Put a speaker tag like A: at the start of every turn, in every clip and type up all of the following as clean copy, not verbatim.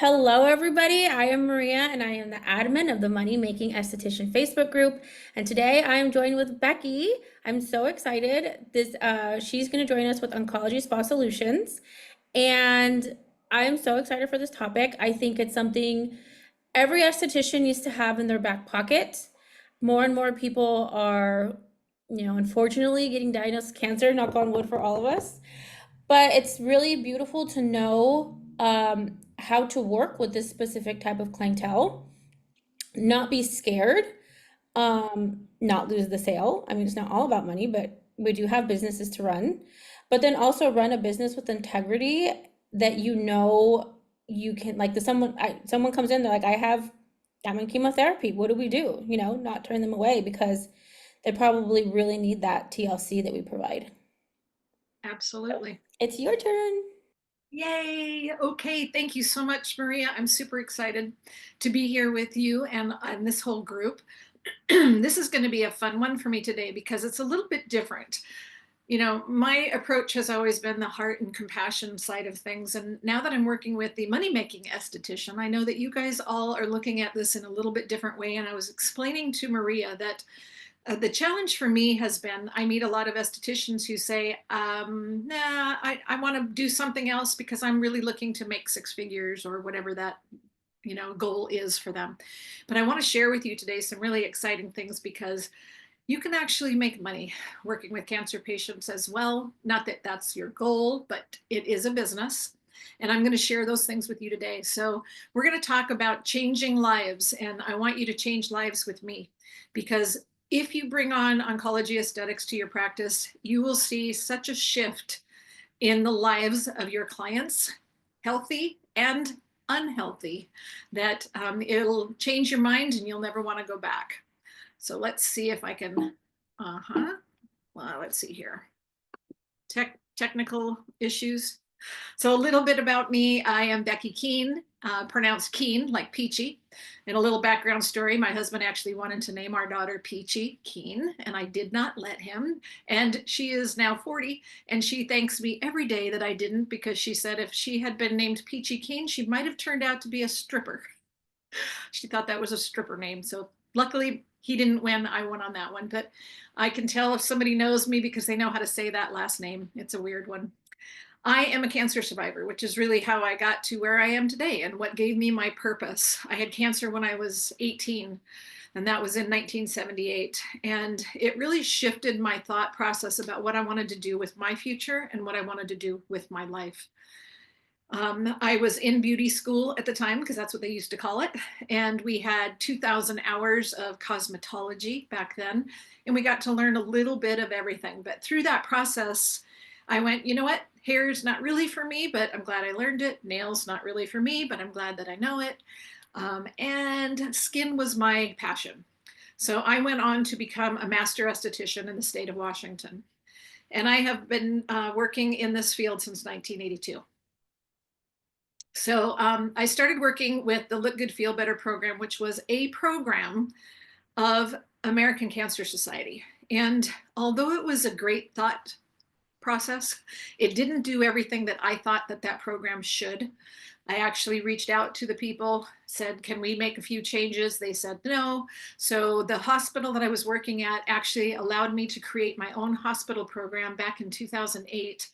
A: Hello, everybody. I am Maria, and I am the admin of the Money Making Esthetician Facebook group. And today I am joined with Becky. I'm so excited. She's going to join us with Oncology Spa Solutions, and I am so excited for this topic. I think it's something every esthetician needs to have in their back pocket. More and more people are, unfortunately getting diagnosed with cancer, knock on wood for all of us. But it's really beautiful to know how to work with this specific type of clientele, not be scared, not lose the sale. I mean, it's not all about money, but we do have businesses to run. But then also run a business with integrity that you can, like, someone comes in, they're like, I'm in chemotherapy. What do we do? Not turn them away because they probably really need that TLC that we provide.
B: Absolutely.
A: It's your turn.
B: Yay. Okay. Thank you so much, Maria. I'm super excited to be here with you and this whole group. This is going to be a fun one for me today because it's a little bit different. My approach has always been the heart and compassion side of things. And now that I'm working with the money making esthetician, I know that you guys all are looking at this in a little bit different way. And I was explaining to Maria that the challenge for me has been I meet a lot of estheticians who say, nah, I want to do something else because I'm really looking to make six figures or whatever that goal is for them. But I want to share with you today some really exciting things because you can actually make money working with cancer patients as well. Not that that's your goal, but it is a business. And I'm going to share those things with you today. So we're going to talk about changing lives. And I want you to change lives with me because if you bring on oncology aesthetics to your practice, you will see such a shift in the lives of your clients, healthy and unhealthy, that it'll change your mind and you'll never want to go back. So let's see if I can, well, let's see here. Technical issues. So a little bit about me. I am Becky Kuehn, pronounced Keen, like Peachy. And a little background story, my husband actually wanted to name our daughter Peachy Kuehn, and I did not let him. And she is now 40, and she thanks me every day that I didn't, because she said if she had been named Peachy Kuehn, she might have turned out to be a stripper. She thought that was a stripper name. So luckily he didn't win. I won on that one. But I can tell if somebody knows me because they know how to say that last name. It's a weird one. I am a cancer survivor, which is really how I got to where I am today and what gave me my purpose. I had cancer when I was 18, and that was in 1978. And it really shifted my thought process about what I wanted to do with my future and what I wanted to do with my life. I was in beauty school at the time because that's what they used to call it. And we had 2,000 hours of cosmetology back then. And we got to learn a little bit of everything. But through that process, I went, you know what? Hair's not really for me, but I'm glad I learned it. Nails, not really for me, but I'm glad that I know it. And skin was my passion. So I went on to become a master esthetician in the state of Washington. And I have been working in this field since 1982. So I started working with the Look Good, Feel Better program, which was a program of American Cancer Society. And although it was a great thought process, it didn't do everything that I thought that that program should. I actually reached out to the people, said, can we make a few changes? They said no. So the hospital that I was working at actually allowed me to create my own hospital program back in 2008.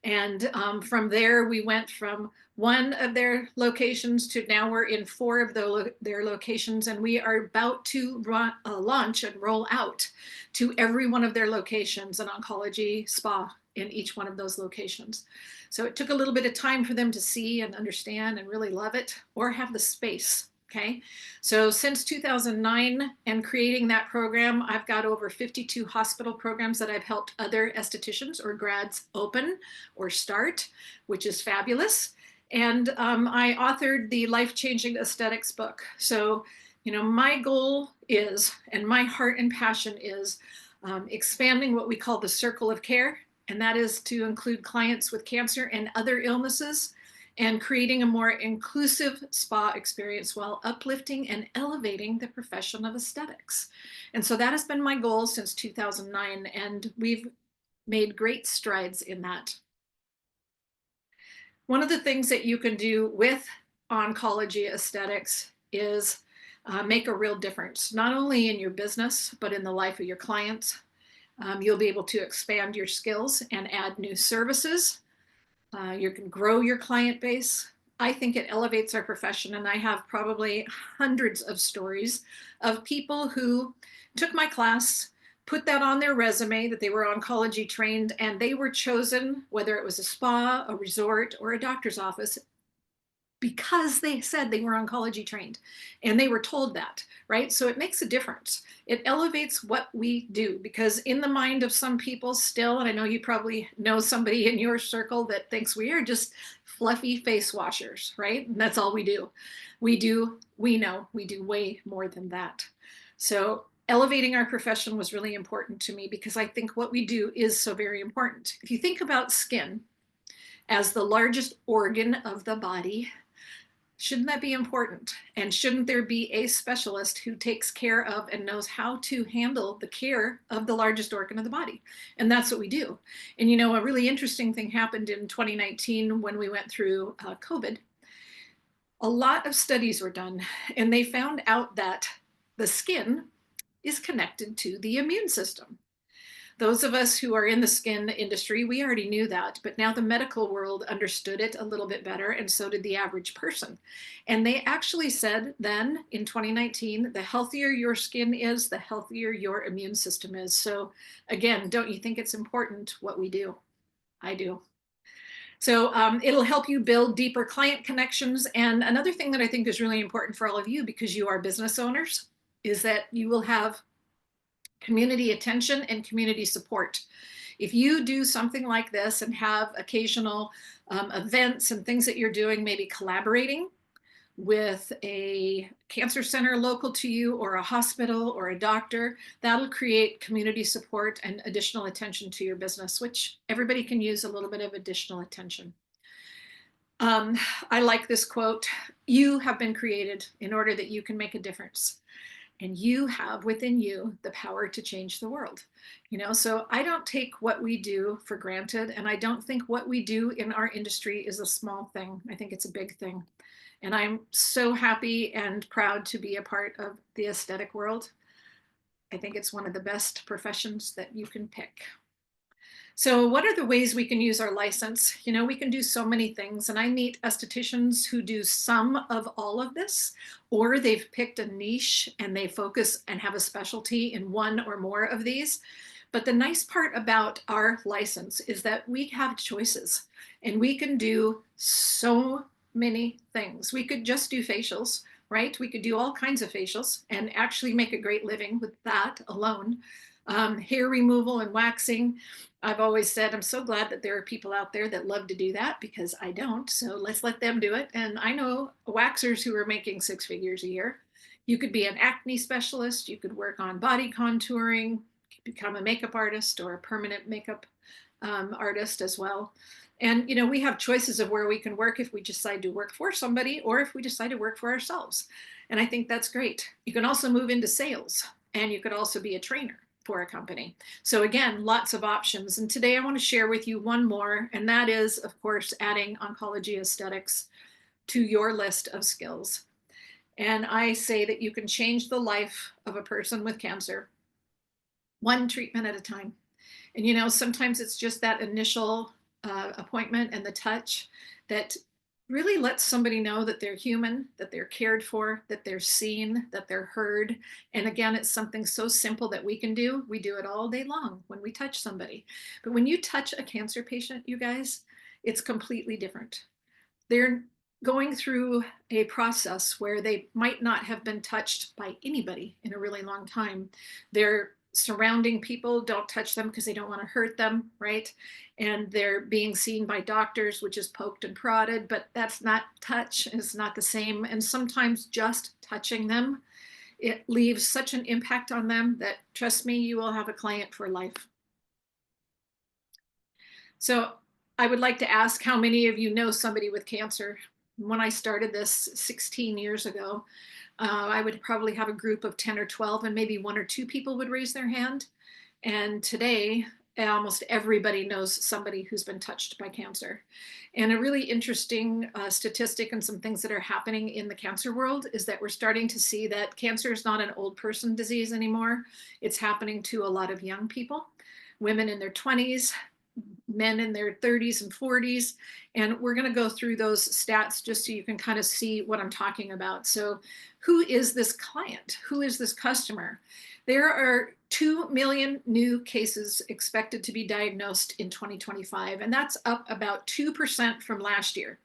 B: And from there, we went from one of their locations to now we're in four of their locations, and we are about to launch and roll out to every one of their locations an oncology spa in each one of those locations. So it took a little bit of time for them to see and understand and really love it, or have the space. Okay, so since 2009 and creating that program, I've got over 52 hospital programs that I've helped other estheticians or grads open or start, which is fabulous. And I authored the Life-Changing Aesthetics book. So, my goal is, and my heart and passion is, expanding what we call the circle of care. And that is to include clients with cancer and other illnesses, and creating a more inclusive spa experience while uplifting and elevating the profession of aesthetics. And so that has been my goal since 2009, and we've made great strides in that. One of the things that you can do with oncology aesthetics is make a real difference, not only in your business, but in the life of your clients. You'll be able to expand your skills and add new services. You can grow your client base. I think it elevates our profession, and I have probably hundreds of stories of people who took my class, put that on their resume that they were oncology trained, and they were chosen, whether it was a spa, a resort, or a doctor's office, because they said they were oncology trained and they were told that, right? So it makes a difference. It elevates what we do, because in the mind of some people still, and I know you probably know somebody in your circle that thinks we are just fluffy face washers, right? And that's all we do. We know we do way more than that. So elevating our profession was really important to me, because I think what we do is so very important. If you think about skin as the largest organ of the body, shouldn't that be important? And shouldn't there be a specialist who takes care of and knows how to handle the care of the largest organ of the body? And that's what we do. And you know, a really interesting thing happened in 2019 when we went through COVID. A lot of studies were done, and they found out that the skin is connected to the immune system. Those of us who are in the skin industry, we already knew that, but now the medical world understood it a little bit better, and so did the average person. And they actually said then in 2019, the healthier your skin is, the healthier your immune system is. So again, don't you think it's important what we do? I do. So it'll help you build deeper client connections. And another thing that I think is really important for all of you, because you are business owners, is that you will have community attention and community support. If you do something like this and have occasional events and things that you're doing, maybe collaborating with a cancer center local to you, or a hospital, or a doctor, that'll create community support and additional attention to your business, which everybody can use a little bit of additional attention. I like this quote: "You have been created in order that you can make a difference. And you have within you the power to change the world." You know, so I don't take what we do for granted, and I don't think what we do in our industry is a small thing. I think it's a big thing. And I'm so happy and proud to be a part of the aesthetic world. I think it's one of the best professions that you can pick. So what are the ways we can use our license? You know, we can do so many things, and I meet estheticians who do some of all of this, or they've picked a niche and they focus and have a specialty in one or more of these. But the nice part about our license is that we have choices, and we can do so many things. We could just do facials, right? We could do all kinds of facials and actually make a great living with that alone. Hair removal and waxing. I've always said I'm so glad that there are people out there that love to do that, because I don't. So let's let them do it. And I know waxers who are making 6 figures a year. You could be an acne specialist. You could work on body contouring, become a makeup artist or a permanent makeup artist as well. And, you know, we have choices of where we can work if we decide to work for somebody, or if we decide to work for ourselves. And I think that's great. You can also move into sales, and you could also be a trainer for a company. So again, lots of options. And today I want to share with you one more, and that is, of course, adding oncology aesthetics to your list of skills. And I say that you can change the life of a person with cancer one treatment at a time. And you know, sometimes it's just that initial appointment and the touch that really lets somebody know that they're human, that they're cared for, that they're seen, that they're heard. And again, it's something so simple that we can do. We do it all day long when we touch somebody. But when you touch a cancer patient, you guys, it's completely different. They're going through a process where they might not have been touched by anybody in a really long time. Their surrounding people don't touch them because they don't want to hurt them, right? And they're being seen by doctors, which is poked and prodded, but that's not touch. It's not the same. And sometimes just touching them, it leaves such an impact on them that, trust me, you will have a client for life. So I would like to ask how many of you know somebody with cancer. When I started this 16 years ago, I would probably have a group of 10 or 12, and maybe 1 or 2 people would raise their hand. And today, almost everybody knows somebody who's been touched by cancer. And a really interesting statistic and some things that are happening in the cancer world is that we're starting to see that cancer is not an old person disease anymore. It's happening to a lot of young people, women in their 20s, men in their 30s and 40s. And we're going to go through those stats just so you can kind of see what I'm talking about. So who is this client? Who is this customer? There are 2 million new cases expected to be diagnosed in 2025, and that's up about 2% from last year.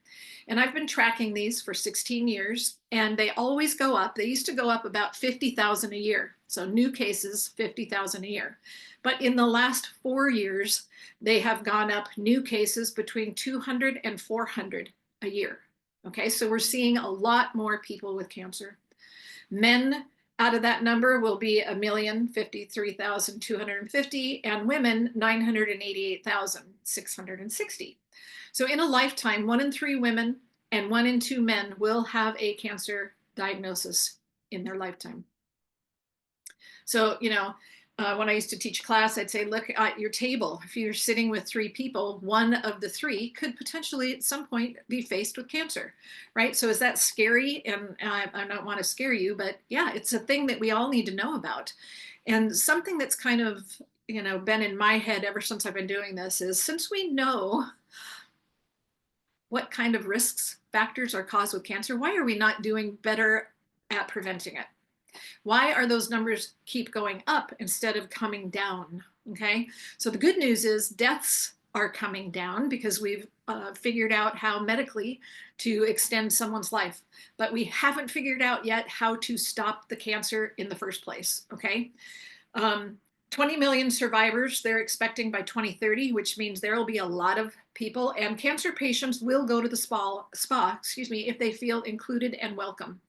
B: And I've been tracking these for 16 years, and they always go up. They used to go up about 50,000 a year. So new cases, 50,000 a year. But in the last 4 years, they have gone up new cases between 200 and 400 a year. Okay, so we're seeing a lot more people with cancer. Men out of that number will be 1,053,250, and women 988,660. So in a lifetime, 1 in 3 women and 1 in 2 men will have a cancer diagnosis in their lifetime. So, when I used to teach class, I'd say, look at your table. If you're sitting with 3 people, 1 of the 3 could potentially at some point be faced with cancer, right? So is that scary? And I don't want to scare you, but yeah, it's a thing that we all need to know about. And something that's kind of, been in my head ever since I've been doing this is, since we know what kind of risks factors are caused with cancer, why are we not doing better at preventing it? Why are those numbers keep going up instead of coming down? Okay, so the good news is deaths are coming down because we've figured out how medically to extend someone's life, but we haven't figured out yet how to stop the cancer in the first place. Okay, 20 million survivors they're expecting by 2030, which means there will be a lot of people, and cancer patients will go to the spa, if they feel included and welcome.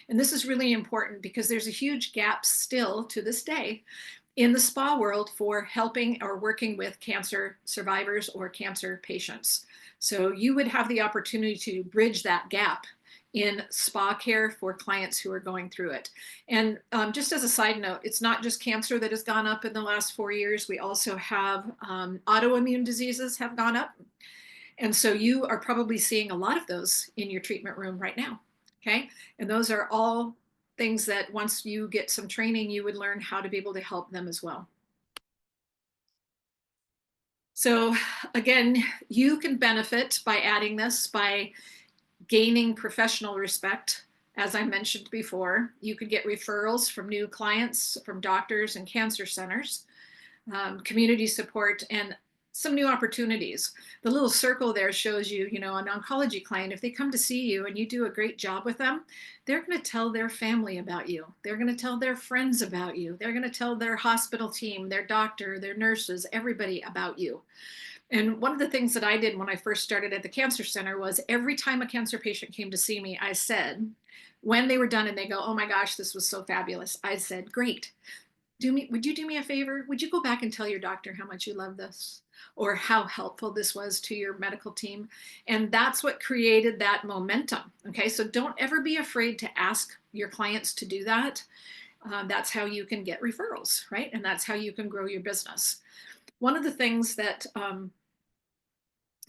B: And this is really important because there's a huge gap still to this day in the spa world for helping or working with cancer survivors or cancer patients. So you would have the opportunity to bridge that gap in spa care for clients who are going through it. And just as a side note, it's not just cancer that has gone up in the last 4 years. We also have autoimmune diseases have gone up. And so you are probably seeing a lot of those in your treatment room right now. Okay, and those are all things that once you get some training, you would learn how to be able to help them as well. So again, you can benefit by adding this, by gaining professional respect. As I mentioned before, you could get referrals from new clients, from doctors and cancer centers, community support, and some new opportunities. The little circle there shows you, an oncology client, if they come to see you and you do a great job with them, they're going to tell their family about you. They're going to tell their friends about you. They're going to tell their hospital team, their doctor, their nurses, everybody about you. And one of the things that I did when I first started at the cancer center was every time a cancer patient came to see me, I said, when they were done and they go, oh my gosh, this was so fabulous, I said, great. Would you do me a favor? Would you go back and tell your doctor how much you love this or how helpful this was to your medical team? And that's what created that momentum. Okay, so don't ever be afraid to ask your clients to do that. That's how you can get referrals, right? And that's how you can grow your business. One of the things that I'm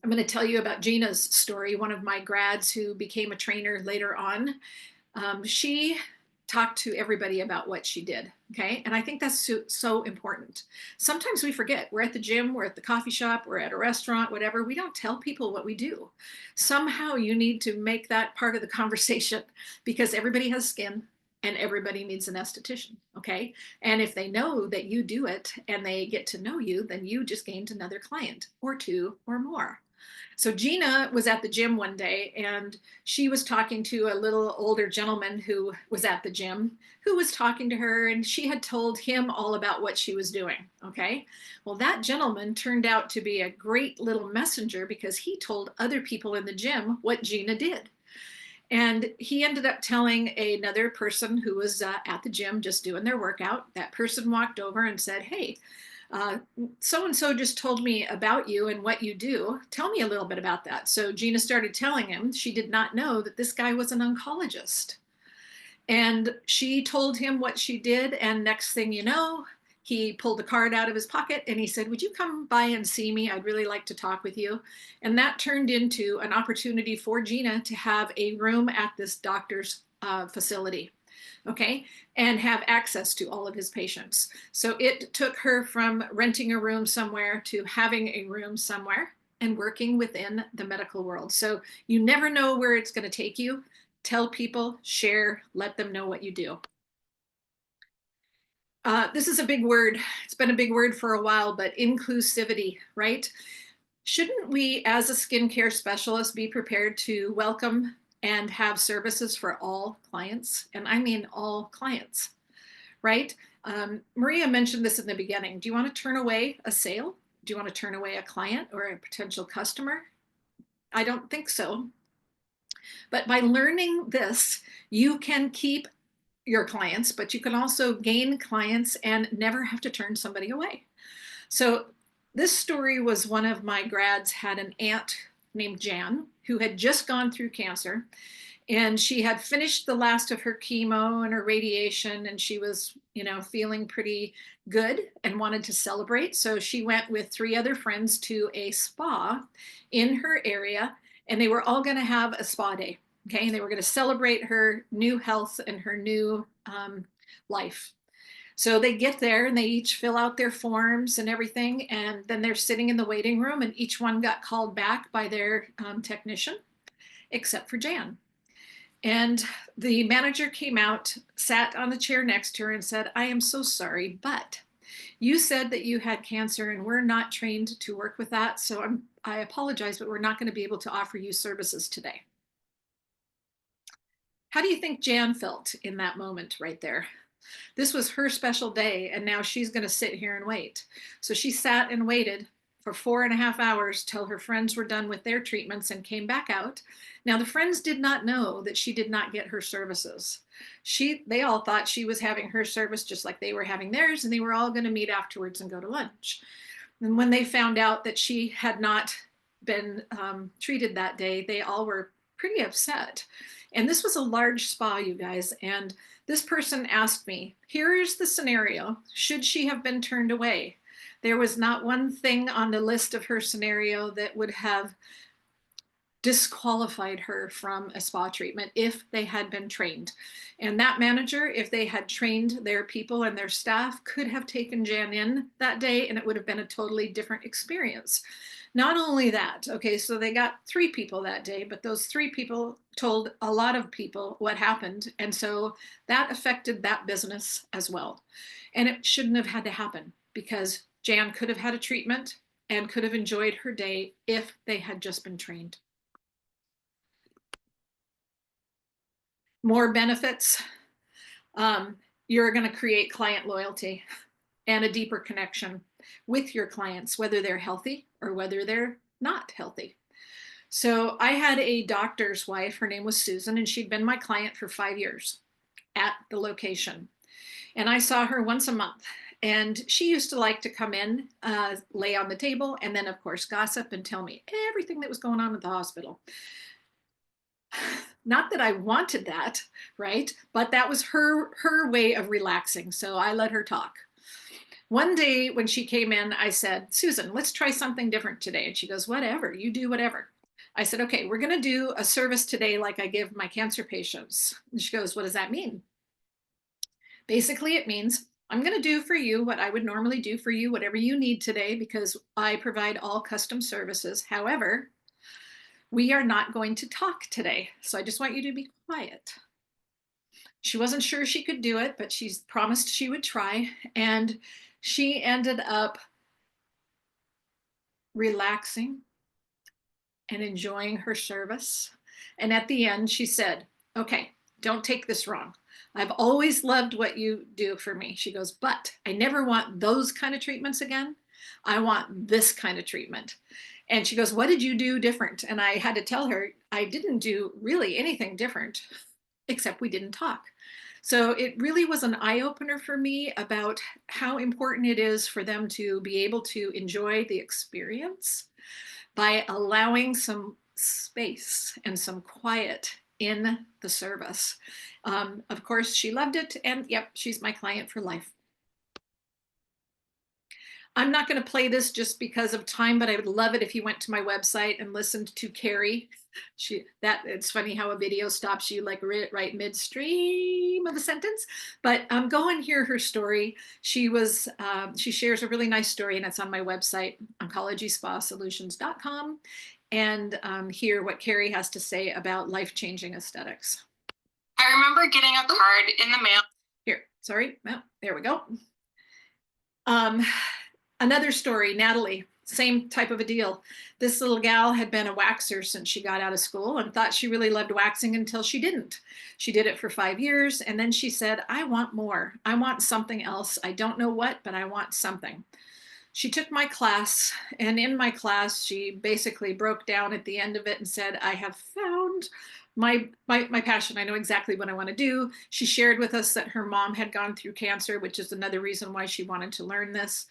B: going to tell you about Gina's story, one of my grads who became a trainer later on, she talked to everybody about what she did. Okay. And I think that's so important. Sometimes we forget. We're at the gym, we're at the coffee shop, we're at a restaurant, whatever. We don't tell people what we do. Somehow you need to make that part of the conversation because everybody has skin and everybody needs an esthetician. Okay. And if they know that you do it and they get to know you, then you just gained another client or 2 or more. So Gina was at the gym one day and she was talking to a little older gentleman who was at the gym who was talking to her, and she had told him all about what she was doing. Okay. Well, that gentleman turned out to be a great little messenger because he told other people in the gym what Gina did. And he ended up telling another person who was at the gym just doing their workout. That person walked over and said, hey, so-and-so just told me about you and what you do. Tell me a little bit about that. So Gina started telling him. She did not know that this guy was an oncologist. And she told him what she did. And next thing you know, he pulled a card out of his pocket and he said, "Would you come by and see me? I'd really like to talk with you." And that turned into an opportunity for Gina to have a room at this doctor's facility, okay, and have access to all of his patients. So it took her from renting a room somewhere to having a room somewhere and working within the medical world. So you never know where it's going to take you. Tell people, share, let them know what you do. This is a big word. It's been a big word for a while, but inclusivity, right? Shouldn't we, as a skincare specialist, be prepared to welcome and have services for all clients? And I mean all clients, right? Maria mentioned this in the beginning. Do you want to turn away a sale? Do you want to turn away a client or a potential customer? I don't think so. But by learning this, you can keep your clients, but you can also gain clients and never have to turn somebody away. So this story was one of my grads had an aunt named Jan who had just gone through cancer, and she had finished the last of her chemo and her radiation, and she was, feeling pretty good and wanted to celebrate. So she went with 3 other friends to a spa in her area, and they were all going to have a spa day. Okay, and they were going to celebrate her new health and her new life. So they get there and they each fill out their forms and everything. And then they're sitting in the waiting room, and each one got called back by their technician, except for Jan. And the manager came out, sat on the chair next to her and said, "I am so sorry, but you said that you had cancer and we're not trained to work with that. So I apologize, but we're not going to be able to offer you services today." How do you think Jan felt in that moment right there? This was her special day, and now she's going to sit here and wait. So she sat and waited for 4.5 hours till her friends were done with their treatments and came back out. Now, the friends did not know that she did not get her services. They all thought she was having her service just like they were having theirs, and they were all going to meet afterwards and go to lunch. And when they found out that she had not been treated that day, they all were pretty upset. And this was a large spa, you guys. And this person asked me, "Here's the scenario. Should she have been turned away?" There was not one thing on the list of her scenario that would have disqualified her from a spa treatment if they had been trained. And that manager, if they had trained their people and their staff, could have taken Jan in that day, and it would have been a totally different experience. Not only that, okay, so they got 3 people that day, but those 3 people told a lot of people what happened. And so that affected that business as well. And it shouldn't have had to happen, because Jan could have had a treatment and could have enjoyed her day if they had just been trained. More benefits. You're going to create client loyalty and a deeper connection with your clients, whether they're healthy or whether they're not healthy. So I had a doctor's wife, her name was Susan, and she'd been my client for 5 years at the location. And I saw her once a month. And she used to like to come in, lay on the table, and then, of course, gossip and tell me everything that was going on at the hospital. Not that I wanted that, right? But that was her way of relaxing. So I let her talk. One day when she came in, I said, "Susan, let's try something different today." And she goes, "Whatever, you do whatever." I said, "Okay, we're going to do a service today like I give my cancer patients." And she goes, "What does that mean?" Basically, it means I'm going to do for you what I would normally do for you, whatever you need today, because I provide all custom services. However, we are not going to talk today. So I just want you to be quiet. She wasn't sure she could do it, but she's promised she would try. And she ended up relaxing and enjoying her service. And at the end, she said, "Okay, don't take this wrong. I've always loved what you do for me." She goes, "But I never want those kind of treatments again. I want this kind of treatment." And she goes, "What did you do different?" And I had to tell her I didn't do really anything different, except we didn't talk. So it really was an eye opener for me about how important it is for them to be able to enjoy the experience by allowing some space and some quiet in the service. Of course, she loved it. And yep, she's my client for life. I'm not going to play this just because of time, but I would love it if you went to my website and listened to Carrie. It's funny how a video stops you like right midstream of a sentence, but go and hear her story. She shares a really nice story, and it's on my website, oncologyspasolutions.com, and hear what Carrie has to say about life-changing aesthetics.
C: I remember getting a card in the mail.
B: Here, sorry, well, there we go. Another story, Natalie, same type of a deal. This little gal had been a waxer since she got out of school and thought she really loved waxing until she didn't. She did it for 5 years, and then she said, I want more. I want something else. I don't know what, but I want something. She took my class, and in my class, she basically broke down at the end of it and said, I have found my passion. I know exactly what I want to do. She shared with us that her mom had gone through cancer, which is another reason why she wanted to learn this.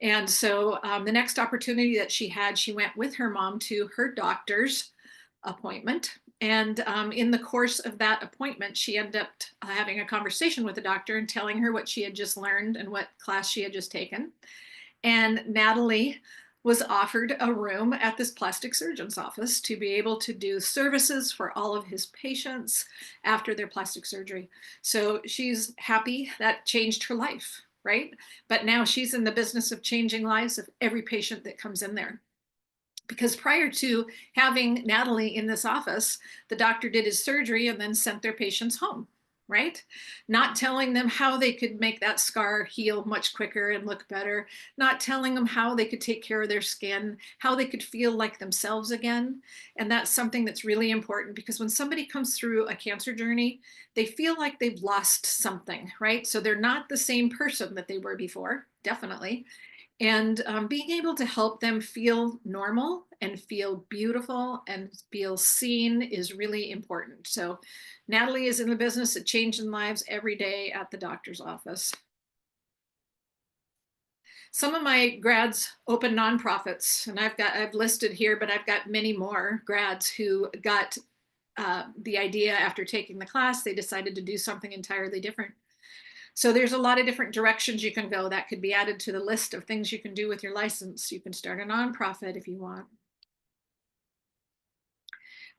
B: And so the next opportunity that she had, she went with her mom to her doctor's appointment. And in the course of that appointment, she ended up having a conversation with the doctor and telling her what she had just learned and what class she had just taken. And Natalie was offered a room at this plastic surgeon's office to be able to do services for all of his patients after their plastic surgery. So she's happy. That changed her life, right? But now she's in the business of changing lives of every patient that comes in there. Because prior to having Natalie in this office, the doctor did his surgery and then sent their patients home, right? Not telling them how they could make that scar heal much quicker and look better, not telling them how they could take care of their skin, how they could feel like themselves again. And that's something that's really important, because when somebody comes through a cancer journey, they feel like they've lost something, right? So they're not the same person that they were before, definitely. And being able to help them feel normal and feel beautiful and feel seen is really important. So Natalie is in the business of changing lives every day at the doctor's office. Some of my grads open nonprofits, and I've listed here, but I've got many more grads who got the idea after taking the class. They decided to do something entirely different. So there's a lot of different directions you can go. That could be added to the list of things you can do with your license. You can start a nonprofit if you want.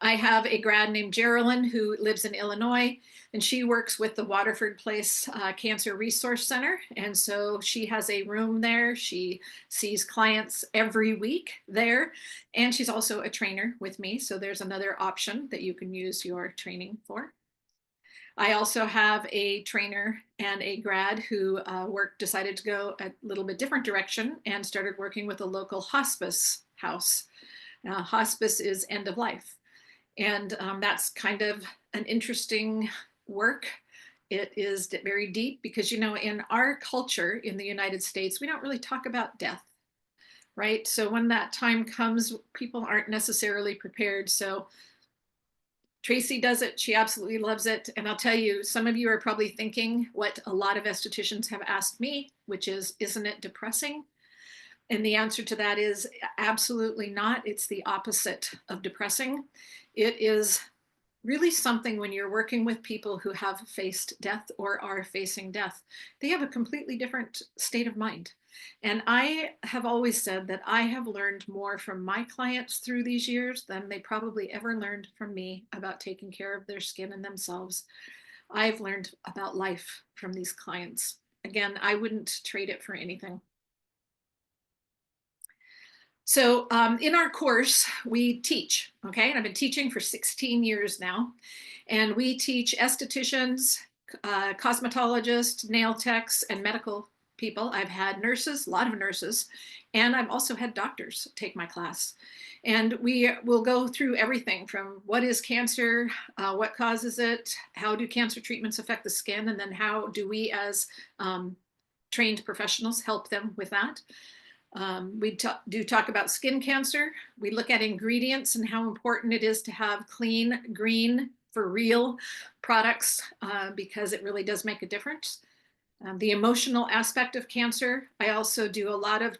B: I have a grad named Geraldine who lives in Illinois, and she works with the Waterford Place Cancer Resource Center. And so she has a room there. She sees clients every week there. And she's also a trainer with me. So there's another option that you can use your training for. I also have a trainer and a grad who decided to go a little bit different direction and started working with a local hospice house. Hospice is end of life. And that's kind of an interesting work. It is very deep because, you know, in our culture in the United States, we don't really talk about death, right? So when that time comes, people aren't necessarily prepared. So Tracy does it. She absolutely loves it. And I'll tell you, some of you are probably thinking what a lot of estheticians have asked me, which is, isn't it depressing? And the answer to that is absolutely not. It's the opposite of depressing. It is really something when you're working with people who have faced death or are facing death. They have a completely different state of mind. And I have always said that I have learned more from my clients through these years than they probably ever learned from me about taking care of their skin and themselves. I've learned about life from these clients. Again, I wouldn't trade it for anything. So in our course, we teach, okay? And I've been teaching for 16 years now. And we teach estheticians, cosmetologists, nail techs, and medical people. I've had nurses, a lot of nurses, and I've also had doctors take my class. And we will go through everything from what is cancer, what causes it, how do cancer treatments affect the skin, and then how do we as trained professionals help them with that. We do talk about skin cancer. We look at ingredients and how important it is to have clean, green, for real products because it really does make a difference. The emotional aspect of cancer. I also do a lot of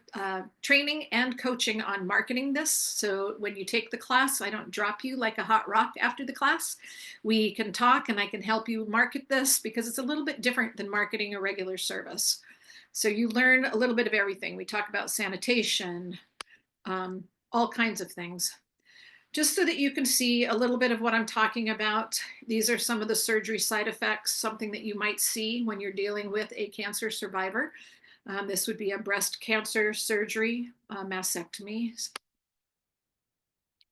B: training and coaching on marketing this. So when you take the class, I don't drop you like a hot rock after the class. We can talk and I can help you market this because it's a little bit different than marketing a regular service. So you learn a little bit of everything. We talk about sanitation, all kinds of things. Just so that you can see a little bit of what I'm talking about, these are some of the surgery side effects, something that you might see when you're dealing with a cancer survivor. This would be a breast cancer surgery, mastectomy,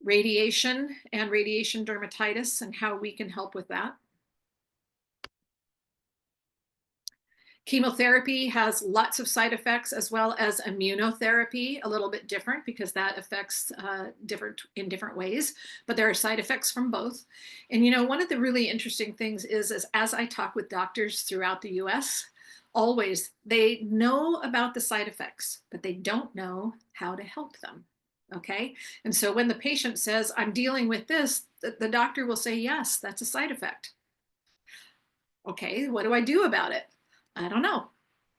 B: radiation and radiation dermatitis, and how we can help with that. Chemotherapy has lots of side effects, as well as immunotherapy, a little bit different because that affects in different ways, but there are side effects from both. And you know, one of the really interesting things is as I talk with doctors throughout the US, always they know about the side effects, but they don't know how to help them. Okay. And so when the patient says, I'm dealing with this, the doctor will say, yes, that's a side effect. Okay, what do I do about it? I don't know.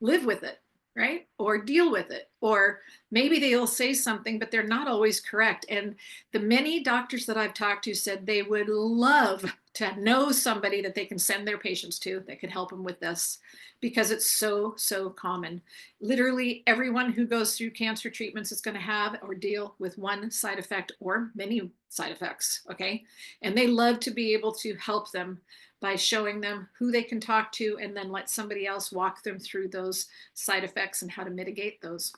B: Live with it, right? Or deal with it. Or maybe they'll say something, but they're not always correct. And the many doctors that I've talked to said they would love to know somebody that they can send their patients to that could help them with this, because it's so, so common. Literally everyone who goes through cancer treatments is going to have or deal with one side effect or many side effects, okay? And they love to be able to help them by showing them who they can talk to, and then let somebody else walk them through those side effects and how to mitigate those.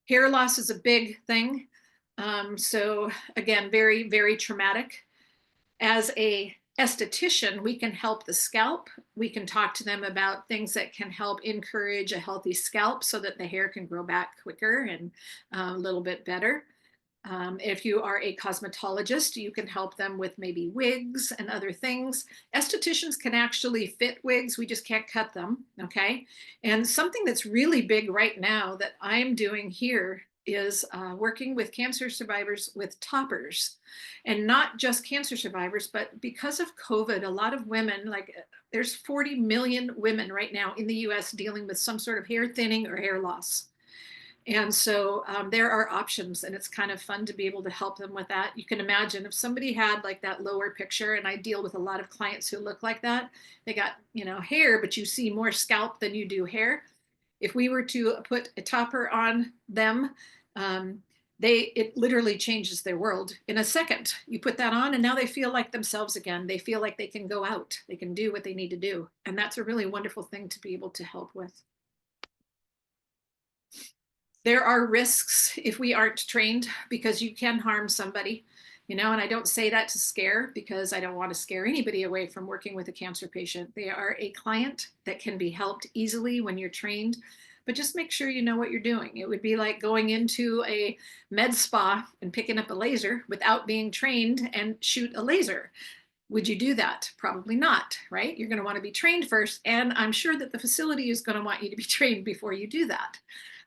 B: Hair loss is a big thing. So again, very, very traumatic. As a esthetician, we can help the scalp. We can talk to them about things that can help encourage a healthy scalp so that the hair can grow back quicker and a little bit better. If you are a cosmetologist, you can help them with maybe wigs and other things. Estheticians can actually fit wigs, we just can't cut them, okay? And something that's really big right now that I'm doing here is working with cancer survivors with toppers. And not just cancer survivors, but because of COVID, a lot of women, like there's 40 million women right now in the US dealing with some sort of hair thinning or hair loss. And so there are options, and it's kind of fun to be able to help them with that. You can imagine if somebody had like that lower picture, and I deal with a lot of clients who look like that, they got, you know, hair, but you see more scalp than you do hair. If we were to put a topper on them, it literally changes their world in a second. You put that on and now they feel like themselves again. They feel like they can go out, they can do what they need to do. And that's a really wonderful thing to be able to help with. There are risks if we aren't trained, because you can harm somebody, you know, and I don't say that to scare, because I don't want to scare anybody away from working with a cancer patient. They are a client that can be helped easily when you're trained, but just make sure you know what you're doing. It would be like going into a med spa and picking up a laser without being trained and shoot a laser. Would you do that? Probably not, right? You're going to want to be trained first. And I'm sure that the facility is going to want you to be trained before you do that.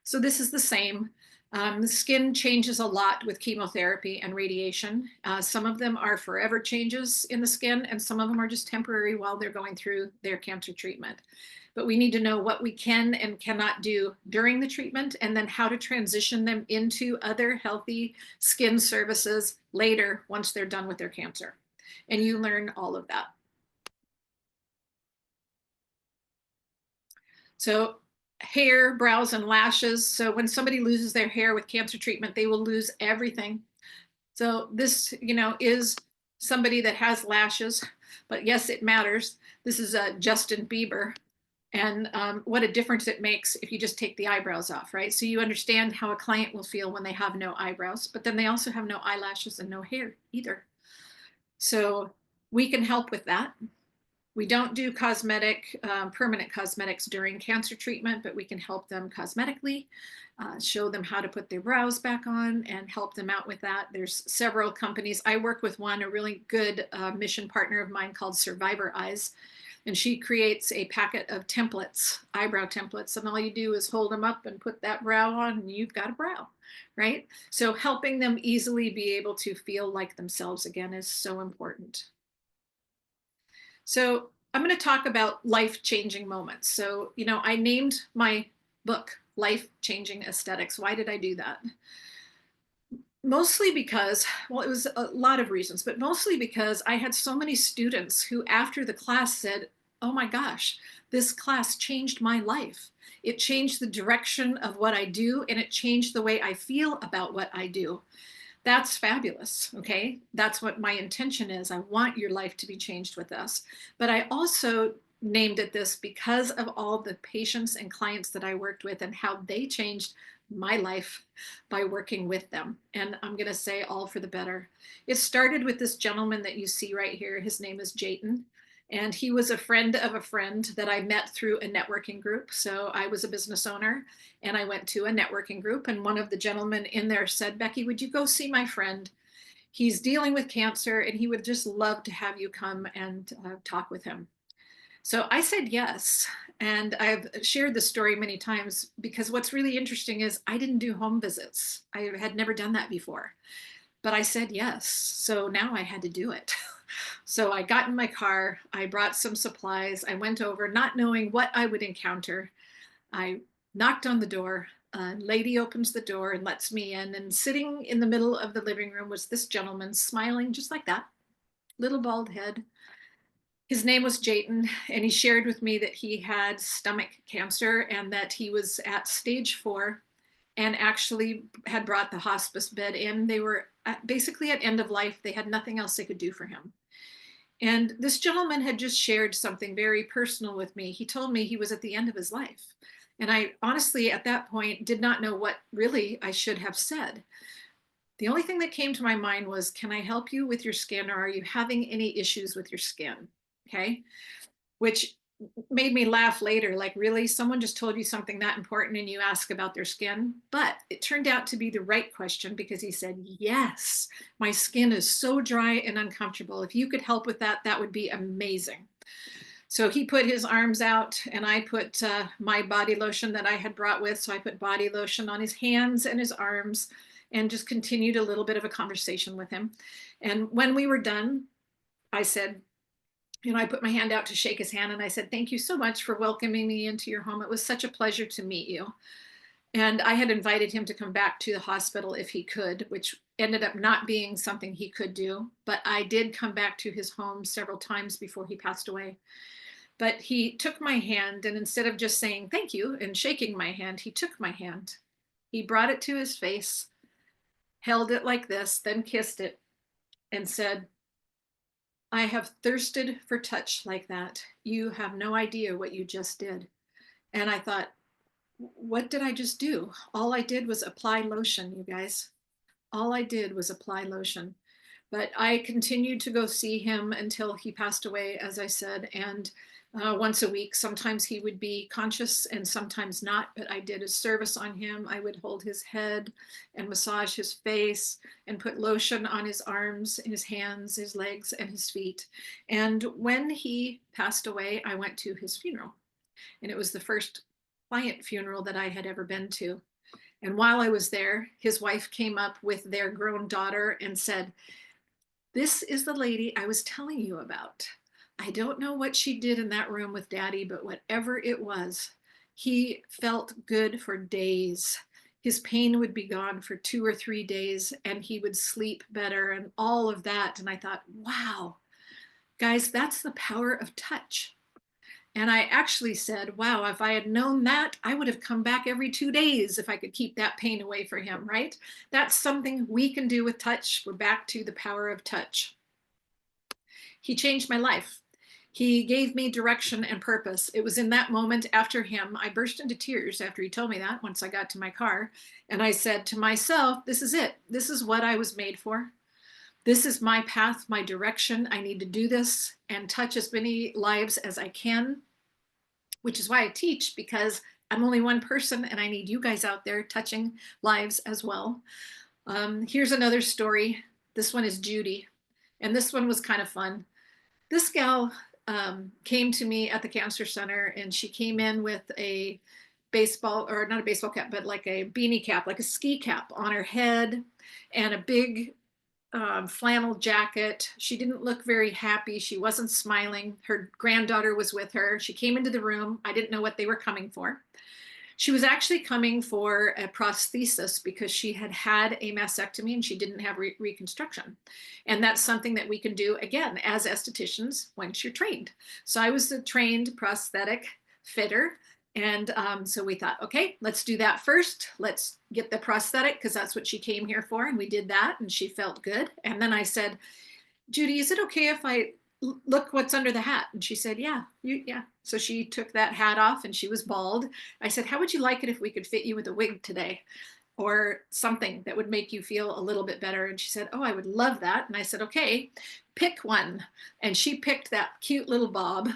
B: So this is the same. The skin changes a lot with chemotherapy and radiation. Some of them are forever changes in the skin, and some of them are just temporary while they're going through their cancer treatment. But we need to know what we can and cannot do during the treatment, and then how to transition them into other healthy skin services later once they're done with their cancer. And you learn all of that. So hair, brows, and lashes. So when somebody loses their hair with cancer treatment, they will lose everything. So this, you know, is somebody that has lashes, but yes, it matters. This is Justin Bieber. And what a difference it makes if you just take the eyebrows off, right? So you understand how a client will feel when they have no eyebrows, but then they also have no eyelashes and no hair either. So we can help with that. We don't do permanent cosmetics during cancer treatment, but we can help them cosmetically, show them how to put their brows back on and help them out with that. There's several companies. I work with one, a really good mission partner of mine called Survivor Eyes. And she creates a packet of templates, eyebrow templates, and all you do is hold them up and put that brow on and you've got a brow, right? So helping them easily be able to feel like themselves again is so important. So I'm going to talk about life-changing moments. So, you know, I named my book Life-Changing Aesthetics. Why did I do that? Mostly because, well, it was a lot of reasons, but mostly because I had so many students who after the class said, oh my gosh, this class changed my life. It changed the direction of what I do, and it changed the way I feel about what I do. That's fabulous. Okay. That's what my intention is. I want your life to be changed with us. But I also named it this because of all the patients and clients that I worked with and how they changed my life by working with them. And I'm going to say all for the better. It started with this gentleman that you see right here. His name is Jayton. And he was a friend of a friend that I met through a networking group. So I was a business owner and I went to a networking group. And one of the gentlemen in there said, Becky, would you go see my friend? He's dealing with cancer and he would just love to have you come and talk with him. So I said yes. And I've shared this story many times because what's really interesting is I didn't do home visits. I had never done that before, but I said yes. So now I had to do it. So I got in my car, I brought some supplies, I went over not knowing what I would encounter. I knocked on the door. A lady opens the door and lets me in. And sitting in the middle of the living room was this gentleman smiling just like that, little bald head. His name was Jayton, and he shared with me that he had stomach cancer and that he was at stage 4 and actually had brought the hospice bed in. They were basically at end of life. They had nothing else they could do for him. And this gentleman had just shared something very personal with me. He told me he was at the end of his life. And I honestly, at that point, did not know what really I should have said. The only thing that came to my mind was, can I help you with your skin, or are you having any issues with your skin? Okay. Which made me laugh later. Like, really? Someone just told you something that important and you ask about their skin? But it turned out to be the right question because he said, yes, my skin is so dry and uncomfortable. If you could help with that, that would be amazing. So he put his arms out and I put my body lotion that I had brought with. So I put body lotion on his hands and his arms and just continued a little bit of a conversation with him. And when we were done, I said, I put my hand out to shake his hand and I said, thank you so much for welcoming me into your home. It was such a pleasure to meet you. And I had invited him to come back to the hospital if he could, which ended up not being something he could do. But I did come back to his home several times before he passed away. But he took my hand, and instead of just saying thank you and shaking my hand, he took my hand. He brought it to his face, held it like this, then kissed it and said, I have thirsted for touch like that. You have no idea what you just did. And I thought, what did I just do? All I did was apply lotion, you guys. All I did was apply lotion. But I continued to go see him until he passed away, as I said. And once a week, sometimes he would be conscious and sometimes not. But I did a service on him. I would hold his head and massage his face and put lotion on his arms, his hands, his legs, and his feet. And when he passed away, I went to his funeral. And it was the first client funeral that I had ever been to. And while I was there, his wife came up with their grown daughter and said, this is the lady I was telling you about. I don't know what she did in that room with Daddy, but whatever it was, he felt good for days. His pain would be gone for 2 or 3 days and he would sleep better and all of that. And I thought, wow, guys, that's the power of touch. And I actually said, wow, if I had known that, I would have come back every 2 days if I could keep that pain away from him, right? That's something we can do with touch. We're back to the power of touch. He changed my life. He gave me direction and purpose. It was in that moment after him, I burst into tears after he told me that once I got to my car. And I said to myself, this is it. This is what I was made for. This is my path, my direction. I need to do this and touch as many lives as I can, which is why I teach, because I'm only one person and I need you guys out there touching lives as well. Here's another story. This one is Judy. And this one was kind of fun. This gal came to me at the cancer center and she came in with a baseball, or not a baseball cap, but like a beanie cap, like a ski cap on her head and a big flannel jacket. She didn't look very happy. She wasn't smiling. Her granddaughter was with her. She came into the room. I didn't know what they were coming for. She was actually coming for a prosthesis because she had had a mastectomy and she didn't have reconstruction. And that's something that we can do, again, as estheticians once you're trained. So I was a trained prosthetic fitter. And so we thought, okay, let's do that first. Let's get the prosthetic because that's what she came here for. And we did that and she felt good. And then I said, Judy, is it okay if I look what's under the hat? And she said, yeah, yeah. So she took that hat off and she was bald. I said, how would you like it if we could fit you with a wig today or something that would make you feel a little bit better? And she said, oh, I would love that. And I said, okay, pick one. And she picked that cute little bob.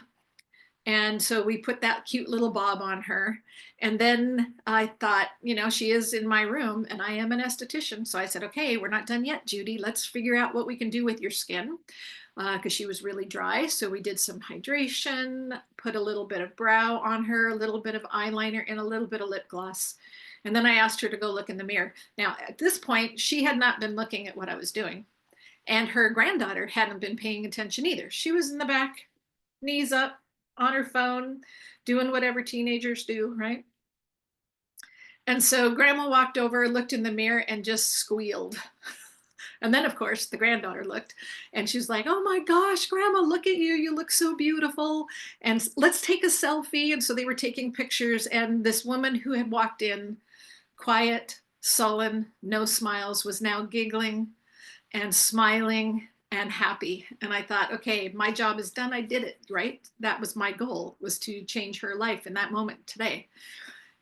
B: And so we put that cute little bob on her. And then I thought, you know, she is in my room and I am an esthetician. So I said, okay, we're not done yet, Judy. Let's figure out what we can do with your skin because she was really dry. So we did some hydration, put a little bit of brow on her, a little bit of eyeliner and a little bit of lip gloss. And then I asked her to go look in the mirror. Now, at this point, she had not been looking at what I was doing. And her granddaughter hadn't been paying attention either. She was in the back, knees up, on her phone, doing whatever teenagers do, right? And so grandma walked over, looked in the mirror and just squealed. And then of course the granddaughter looked and she's like, oh my gosh, grandma, look at you. You look so beautiful. And let's take a selfie. And so they were taking pictures and this woman who had walked in, quiet, sullen, no smiles, was now giggling and smiling and happy. And I thought, okay, my job is done. I did it, right? That was my goal, was to change her life in that moment today.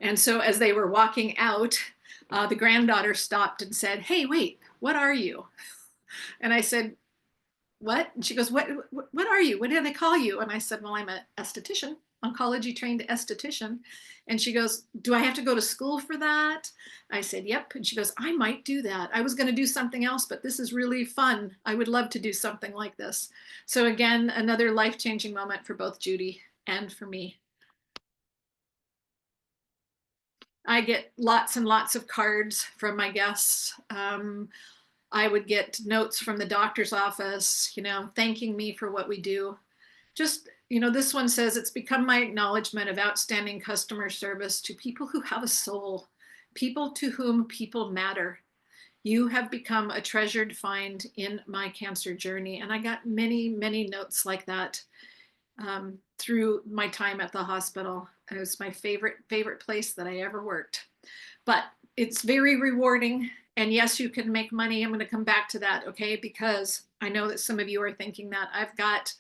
B: And so as they were walking out, the granddaughter stopped and said, hey, wait, what are you? And I said, what? And she goes, what are you? What do they call you? And I said, well, I'm an esthetician, oncology trained esthetician. And she goes, do I have to go to school for that? I said, yep. And she goes, I might do that. I was going to do something else, but this is really fun. I would love to do something like this. So again, another life-changing moment for both Judy and for me. I get lots and lots of cards from my guests. I would get notes from the doctor's office, you know, thanking me for what we do. Just, you know, this one says, it's become my acknowledgement of outstanding customer service to people who have a soul, people to whom people matter. You have become a treasured find in my cancer journey. And I got many, many notes like that through my time at the hospital. It was my favorite place that I ever worked. But it's very rewarding. And yes, you can make money. I'm going to come back to that, okay? Because I know that some of you are thinking that. I've got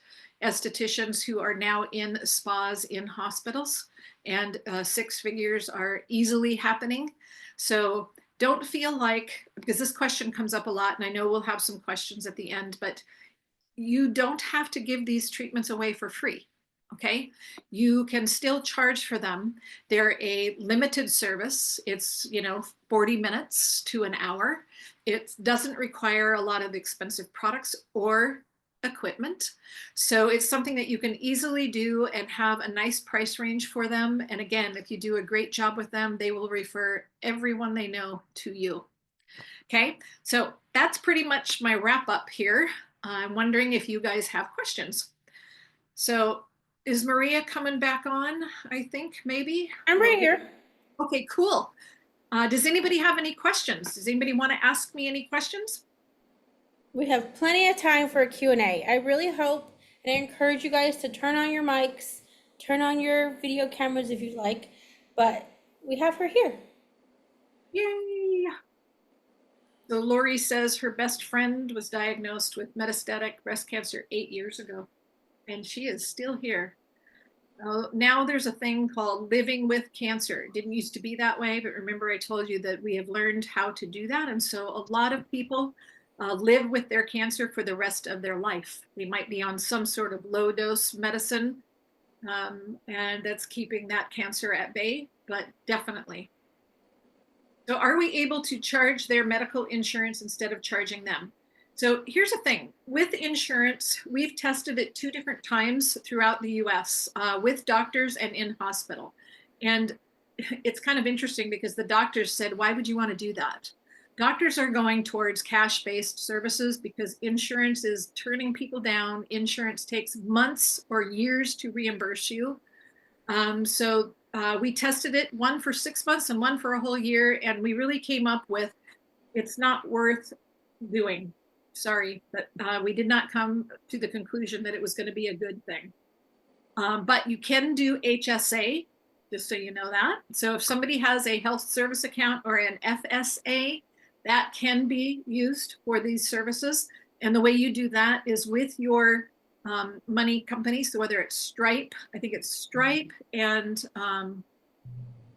B: estheticians who are now in spas in hospitals, and 6 figures are easily happening. So don't feel like, because this question comes up a lot, and I know we'll have some questions at the end, but you don't have to give these treatments away for free. Okay, you can still charge for them. They're a limited service. It's, you know, 40 minutes to an hour. It doesn't require a lot of expensive products or equipment. So it's something that you can easily do and have a nice price range for them. And again, if you do a great job with them, they will refer everyone they know to you. Okay, so that's pretty much my wrap up here. I'm wondering if you guys have questions. So is Maria coming back on? I think maybe.
A: I'm right here.
B: Okay, cool. Does anybody have any questions? Does anybody want to ask me any questions?
A: We have plenty of time for a Q&A. I really hope and I encourage you guys to turn on your mics, turn on your video cameras if you'd like, but we have her here.
B: Yay! So Lori says her best friend was diagnosed with metastatic breast cancer 8 years ago, and she is still here. Now there's a thing called living with cancer. It didn't used to be that way, but remember I told you that we have learned how to do that. And so a lot of people live with their cancer for the rest of their life. They might be on some sort of low dose medicine, and that's keeping that cancer at bay, but definitely. So are we able to charge their medical insurance instead of charging them? So here's the thing, with insurance, we've tested it 2 different times throughout the US with doctors and in hospital. And it's kind of interesting because the doctors said, why would you want to do that? Doctors are going towards cash-based services because insurance is turning people down. Insurance takes months or years to reimburse you. So We tested it, one for 6 months and one for a whole year, and we really came up with it's not worth doing. Sorry, but we did not come to the conclusion that it was going to be a good thing. But you can do HSA, just so you know that. So if somebody has a health service account or an FSA, that can be used for these services. And the way you do that is with your money company. So whether it's Stripe, I think it's Stripe and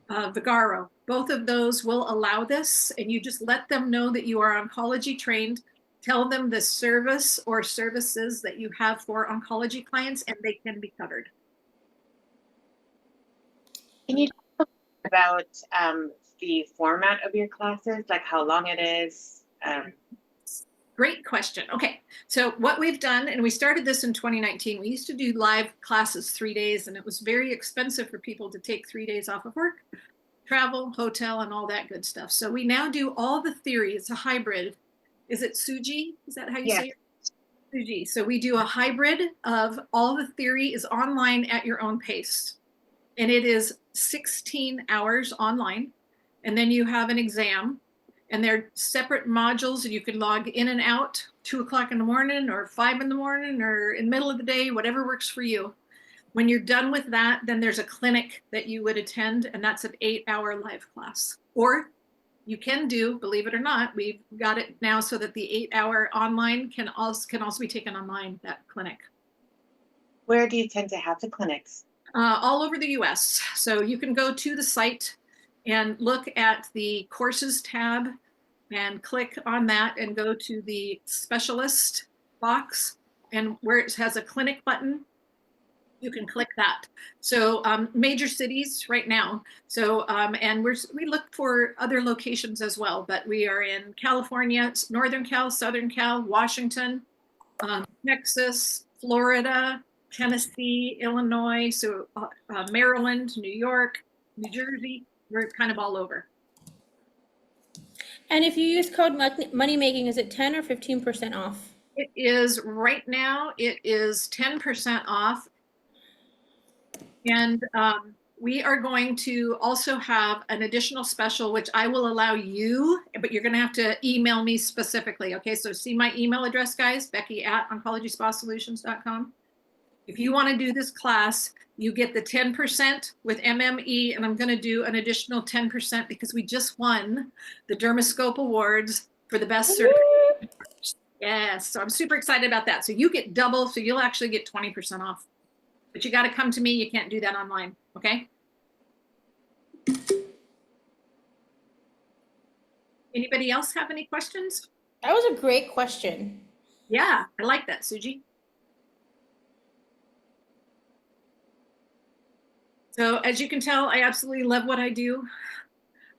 B: Vigaro, both of those will allow this. And you just let them know that you are oncology trained. Tell them the service or services that you have for oncology clients, and they can be covered.
D: Can you talk about the format of your classes, like how long it is?
B: Great question. Okay, so what we've done, and we started this in 2019, we used to do live classes 3 days, and it was very expensive for people to take 3 days off of work, travel, hotel, and all that good stuff. So we now do all the theory. It's a hybrid. Is it Suji? Is that how you say it? Suji. So we do a hybrid of all the theory is online at your own pace. And it is 16 hours online. And then you have an exam. And they're separate modules, and you can log in and out 2 o'clock in the morning or 5 in the morning or in the middle of the day, whatever works for you. When you're done with that, then there's a clinic that you would attend, and that's an 8-hour live class. Or you can do, believe it or not, we've got it now so that the 8-hour online can also be taken online, that clinic.
D: Where do you tend to have the clinics?
B: All over the US. So you can go to the site and look at the courses tab and click on that and go to the specialist box, and where it has a clinic button, you can click that. So major cities right now. So and we look for other locations as well, but we are in California, Northern Cal, Southern Cal, Washington, Texas, Florida, Tennessee, Illinois, so Maryland, New York, New Jersey. We're kind of all over.
A: And if you use code money making, is it 10 or 15% off?
B: It is right now, it is 10% off. And we are going to also have an additional special, which I will allow you, but you're going to have to email me specifically. Okay, so see my email address, guys, Becky@oncologyspa-solutions.com. If you want to do this class, you get the 10% with MME, and I'm going to do an additional 10% because we just won the Dermascope Awards for the best certification. Yes, so I'm super excited about that. So you get double, so you'll actually get 20% off. But you got to come to me. You can't do that online, okay? Anybody else have any questions?
A: That was a great question.
B: Yeah, I like that, Suji. So as you can tell, I absolutely love what I do.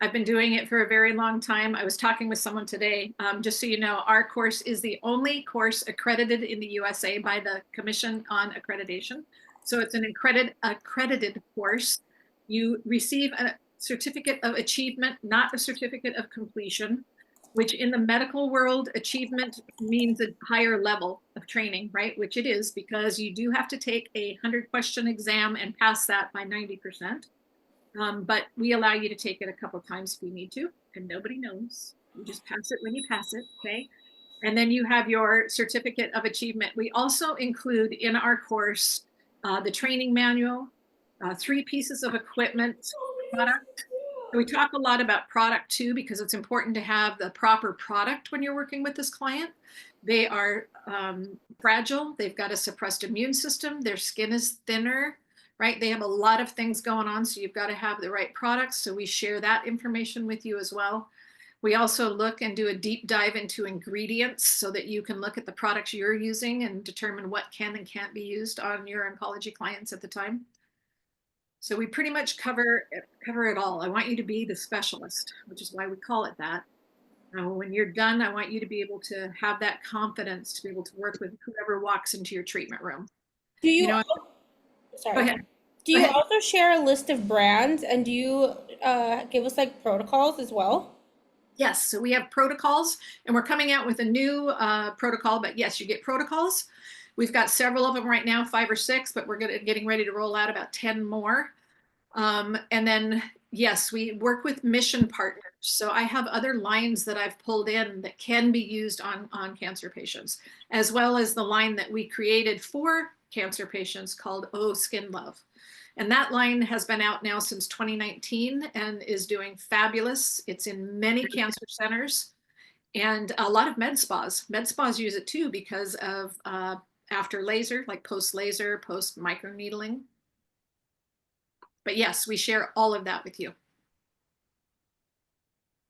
B: I've been doing it for a very long time. I was talking with someone today. Just so you know, our course is the only course accredited in the USA by the Commission on Accreditation. So it's an accredited course. You receive a certificate of achievement, not a certificate of completion, which in the medical world, achievement means a higher level of training, right? Which it is, because you do have to take a 100-question exam and pass that by 90%. But we allow you to take it a couple times if you need to, and nobody knows. You just pass it when you pass it, okay? And then you have your certificate of achievement. We also include in our course the training manual, 3 pieces of equipment, product. We talk a lot about product too, because it's important to have the proper product when you're working with this client. They are fragile. They've got a suppressed immune system. Their skin is thinner, right? They have a lot of things going on, so you've got to have the right products. So we share that information with you as well. We also look and do a deep dive into ingredients so that you can look at the products you're using and determine what can and can't be used on your oncology clients at the time. So we pretty much cover it all. I want you to be the specialist, which is why we call it that. When you're done, I want you to be able to have that confidence to be able to work with whoever walks into your treatment room.
A: Do you,
B: know,
A: sorry.
B: Go ahead.
A: Do you also share a list of brands, and do you give us like protocols as well?
B: Yes, so we have protocols, and we're coming out with a new protocol, but yes, you get protocols. We've got several of them right now, 5 or 6, but we're getting ready to roll out about 10 more. And then, yes, we work with mission partners. So I have other lines that I've pulled in that can be used on cancer patients, as well as the line that we created for cancer patients called Oh Skin Love. And that line has been out now since 2019 and is doing fabulous. It's in many cancer centers and a lot of med spas. Med spas use it too because of after laser, like post laser, post microneedling. But yes, we share all of that with you.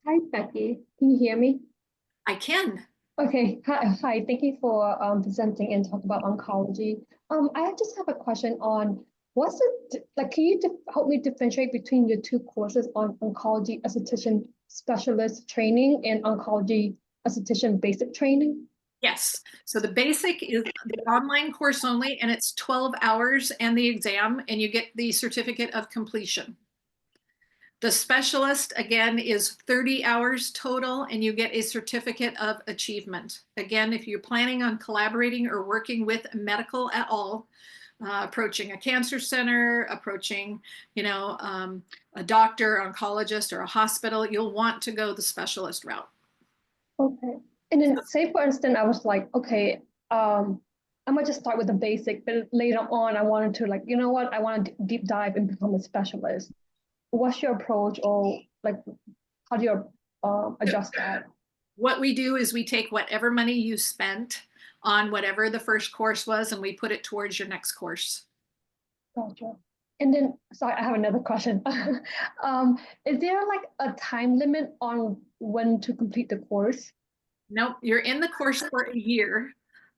E: Hi, Becky. Can you hear me?
B: I can.
E: Okay. Hi. Thank you for presenting and talk about oncology. I just have a question on what's the like? Can you help me differentiate between your two courses on oncology esthetician specialist training and oncology esthetician basic training?
B: Yes. So the basic is the online course only, and it's 12 hours and the exam, and you get the certificate of completion. The specialist, again, is 30 hours total, and you get a certificate of achievement. Again, if you're planning on collaborating or working with medical at all, approaching a cancer center, approaching, a doctor, oncologist, or a hospital, you'll want to go the specialist route.
E: Okay. And then say for instance, I was like, okay, I might just start with the basic, but later on I wanted to like, you know what, I want to deep dive and become a specialist. What's your approach, or like how do you adjust that?
B: What we do is we take whatever money you spent on whatever the first course was, and we put it towards your next course.
E: Gotcha. And then, sorry, I have another question. Is there like a time limit on when to complete the course?
B: Nope, you're in the course for a year,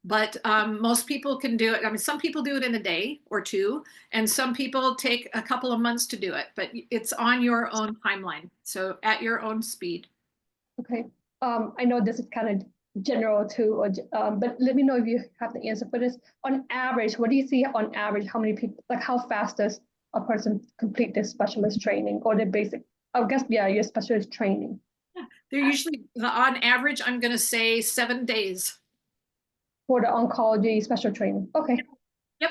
B: but most people can do it. I mean, some people do it in a day or two, and some people take a couple of months to do it, but it's on your own timeline. So at your own speed.
E: Okay. I know this is kind of general too, but let me know if you have the answer for this. On average, what do you see on average? How many people, like how fast does a person complete their specialist training or their basic, I guess, yeah, your specialist training?
B: Yeah, they're usually, on average, I'm going to say 7 days.
E: For the oncology special training. Okay.
B: Yep.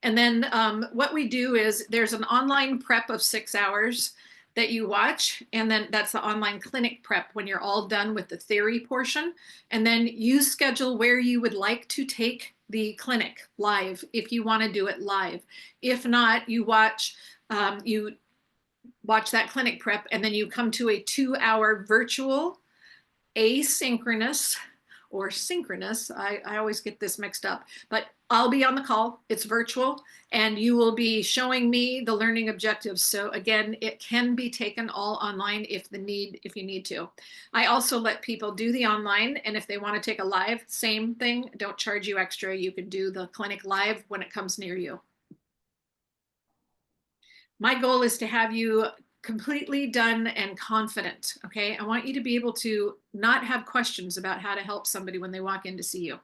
B: And then what we do is there's an online prep of 6 hours that you watch, and then that's the online clinic prep when you're all done with the theory portion. And then you schedule where you would like to take the clinic live if you want to do it live. If not, you watch that clinic prep, and then you come to a 2-hour virtual asynchronous or synchronous. I always get this mixed up, but I'll be on the call. It's virtual, and you will be showing me the learning objectives. So again, it can be taken all online if you need to. I also let people do the online, and if they want to take a live, same thing. Don't charge you extra. You can do the clinic live when it comes near you. My goal is to have you completely done and confident. Okay. I want you to be able to not have questions about how to help somebody when they walk in to see you.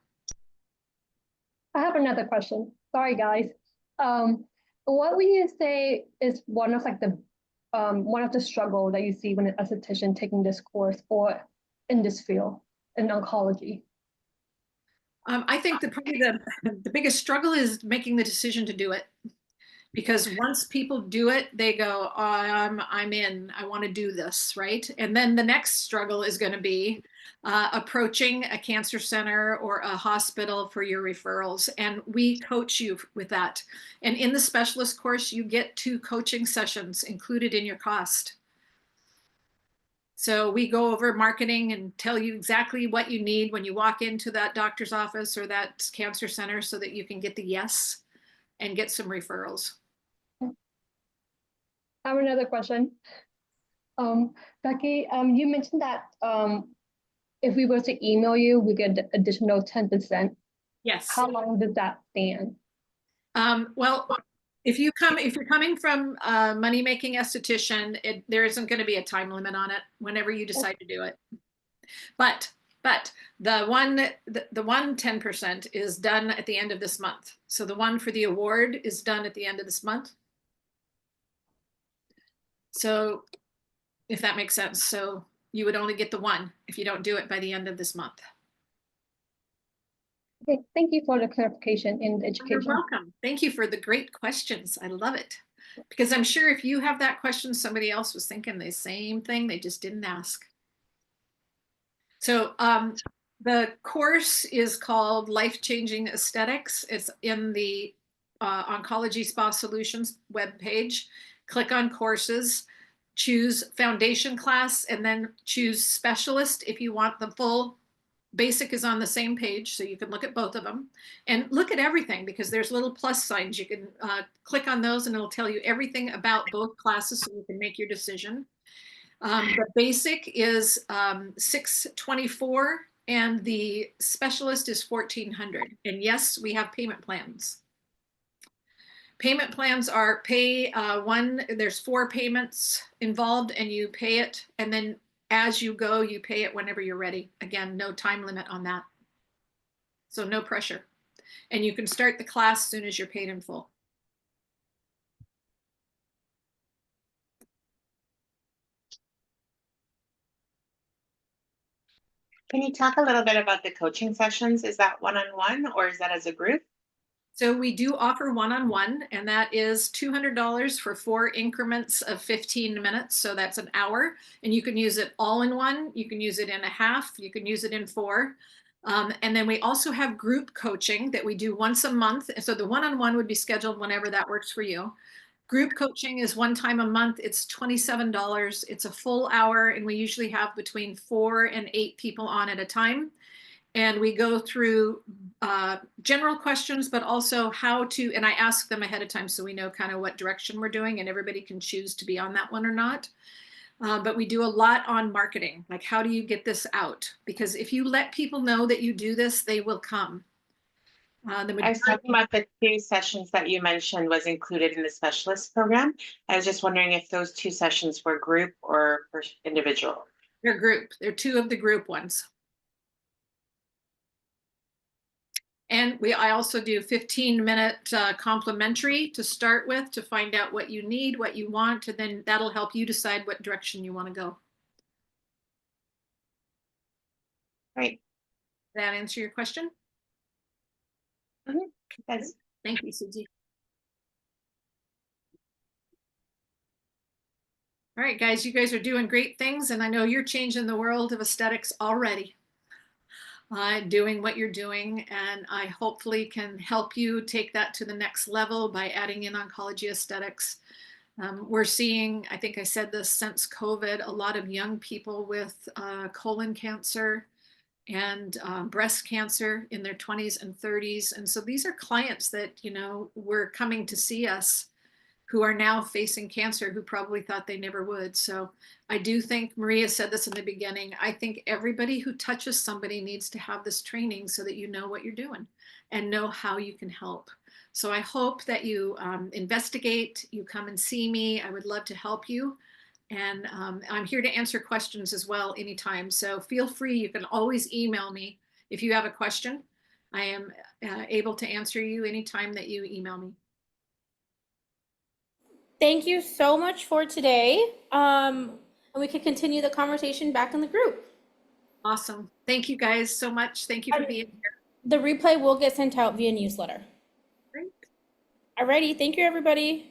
E: I have another question. Sorry, guys. What would you say is one of the struggle that you see when an esthetician taking this course or in this field in oncology?
B: I think probably the biggest struggle is making the decision to do it. Because once people do it, they go, oh, I'm in, I want to do this, right? And then the next struggle is going to be approaching a cancer center or a hospital for your referrals. And we coach you with that. And in the specialist course, you get 2 coaching sessions included in your cost. So we go over marketing and tell you exactly what you need when you walk into that doctor's office or that cancer center so that you can get the yes and get some referrals.
E: I have another question. Becky, you mentioned that if we were to email you, we get additional 10%.
B: Yes.
E: How long does that stand?
B: Well, if you're coming from Money Making Esthetician, there isn't going to be a time limit on it whenever you decide to do it. But the one 10% is done at the end of this month. So the one for the award is done at the end of this month. So if that makes sense. So you would only get the one if you don't do it by the end of this month.
E: Okay, thank you for the clarification and the education.
B: You're welcome. Thank you for the great questions. I love it. Because I'm sure if you have that question, somebody else was thinking the same thing, they just didn't ask. So the course is called Life-Changing Aesthetics. It's in the Oncology Spa Solutions webpage. Click on courses, choose foundation class, and then choose specialist if you want the full. Basic is on the same page, so you can look at both of them and look at everything because there's little plus signs. You can click on those and it'll tell you everything about both classes so you can make your decision. The basic is $624 and the specialist is $1,400. And yes, we have payment plans. Payment plans are pay one, there's 4 payments involved and you pay it. And then as you go, you pay it whenever you're ready. Again, no time limit on that. So no pressure. And you can start the class as soon as you're paid in full.
D: Can you talk a little bit about the coaching sessions? Is that one-on-one or is that as a group?
B: So we do offer one-on-one, and that is $200 for 4 increments of 15 minutes. So that's an hour, and you can use it all in one. You can use it in a half. You can use it in 4. And then we also have group coaching that we do once a month. So the one-on-one would be scheduled whenever that works for you. Group coaching is 1 time a month. It's $27. It's a full hour, and we usually have between 4 and 8 people on at a time. And we go through general questions, but also how to, and I ask them ahead of time so we know kind of what direction we're doing and everybody can choose to be on that one or not. But we do a lot on marketing, like how do you get this out? Because if you let people know that you do this, they will come.
D: I was talking about the 2 sessions that you mentioned was included in the specialist program. I was just wondering if those 2 sessions were group or individual.
B: They're group. They're 2 of the group ones. And I also do 15-minute complimentary to start with to find out what you need, what you want, and then that'll help you decide what direction you want to go.
D: Right.
B: Did that answer your question?
D: Yes.
B: Thank you, Susie. All right, guys, you guys are doing great things, and I know you're changing the world of aesthetics already. Doing what you're doing, and I hopefully can help you take that to the next level by adding in oncology aesthetics. We're seeing, I think I said this since COVID, a lot of young people with colon cancer and breast cancer in their 20s and 30s. And so these are clients that, you know, were coming to see us who are now facing cancer who probably thought they never would. So I do think, Maria said this in the beginning, I think everybody who touches somebody needs to have this training so that you know what you're doing and know how you can help. So I hope that you investigate, you come and see me. I would love to help you. And I'm here to answer questions as well anytime. So feel free, you can always email me if you have a question. I am able to answer you anytime that you email me.
A: Thank you so much for today. And we can continue the conversation back in the group.
B: Awesome. Thank you guys so much. Thank you for being here.
A: The replay will get sent out via newsletter.
B: Great.
A: Alrighty, thank you everybody.